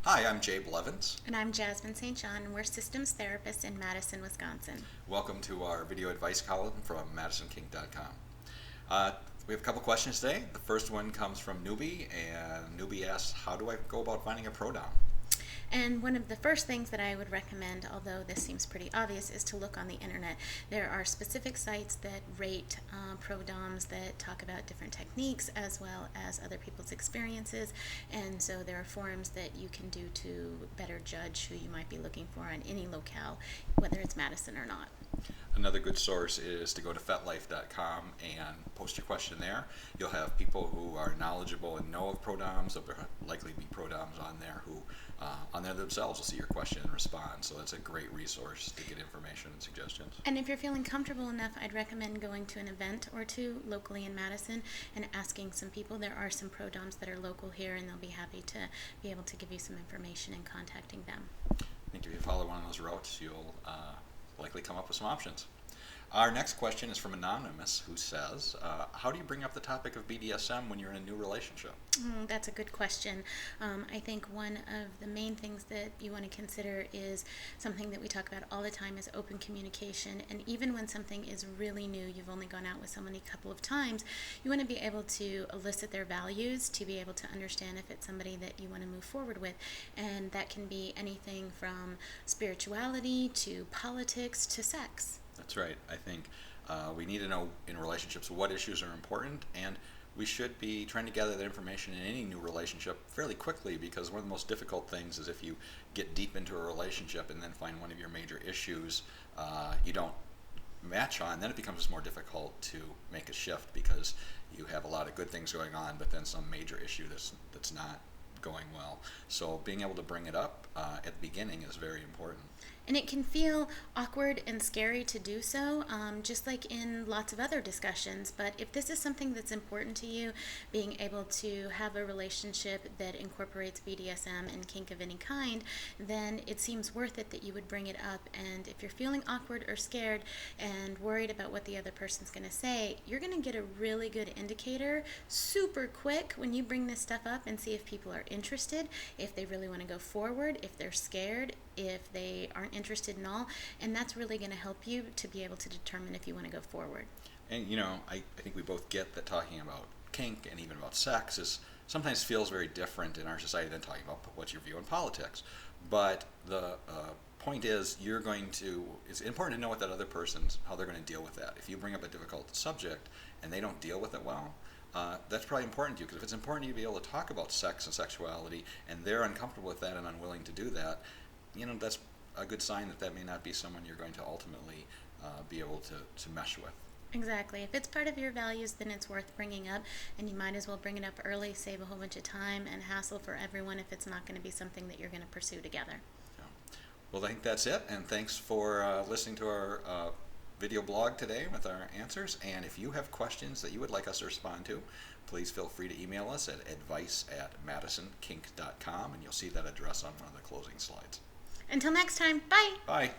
Hi, I'm Jay Blevins. And I'm Jasmine St. and we're systems therapists in Madison, Wisconsin. Welcome to our video advice column from MadisonKink.com. Uh, we have a couple questions today. The first one comes from Newbie, and Newbie asks, how do I go about finding a Pro-Domme? And one of the first things that I would recommend, although this seems pretty obvious, is to look on the internet. There are specific sites that rate pro-doms that talk about different techniques as well as other people's experiences. And so there are forums that you can do to better judge who you might be looking for on any locale, whether it's Madison or not. Another good source is to go to fetlife.com and post your question there. You'll have people who are knowledgeable and know of Pro-Doms. There'll likely be Pro-Doms on there who, on there themselves, will see your question and respond. So that's a great resource to get information and suggestions. And if you're feeling comfortable enough, I'd recommend going to an event or two locally in Madison and asking some people. There are some Pro-Doms that are local here, and they'll be happy to be able to give you some information and contacting them. I think if you follow one of those routes, you'll likely come up with some options. Our next question is from Anonymous, who says, how do you bring up the topic of BDSM when you're in a new relationship? That's a good question. I think one of the main things that you want to consider is something that we talk about all the time is open communication. And even when something is really new, you've only gone out with someone a couple of times, you want to be able to elicit their values to be able to understand if it's somebody that you want to move forward with. And that can be anything from spirituality to politics to sex. That's right. I think we need to know in relationships what issues are important, and we should be trying to gather that information in any new relationship fairly quickly, because one of the most difficult things is if you get deep into a relationship and then find one of your major issues you don't match on, then it becomes more difficult to make a shift because you have a lot of good things going on, but then some major issue that's not going well. So being able to bring it up at the beginning is very important. And it can feel awkward and scary to do so, just like in lots of other discussions. But if this is something that's important to you, being able to have a relationship that incorporates BDSM and kink of any kind, then it seems worth it that you would bring it up. And if you're feeling awkward or scared and worried about what the other person's going to say, you're going to get a really good indicator super quick when you bring this stuff up and see if people are interested, if they really want to go forward, if they're scared, if they aren't interested in all, and that's really going to help you to be able to determine if you want to go forward. And I think we both get that talking about kink and even about sex is sometimes feels very different in our society than talking about what's your view on politics. But the point is, it's important to know what that other person's, how they're going to deal with that. If you bring up a difficult subject and they don't deal with it well, that's probably important to you, because if it's important to you to be able to talk about sex and sexuality and they're uncomfortable with that and unwilling to do that, that's a good sign that may not be someone you're going to ultimately be able to mesh with. Exactly. If it's part of your values, then it's worth bringing up, and you might as well bring it up early, save a whole bunch of time and hassle for everyone if it's not going to be something that you're going to pursue together. Yeah. Well, I think that's it, and thanks for listening to our video blog today with our answers. And if you have questions that you would like us to respond to, please feel free to email us at advice@madisonkink.com, and you'll see that address on one of the closing slides. Until next time, bye! Bye!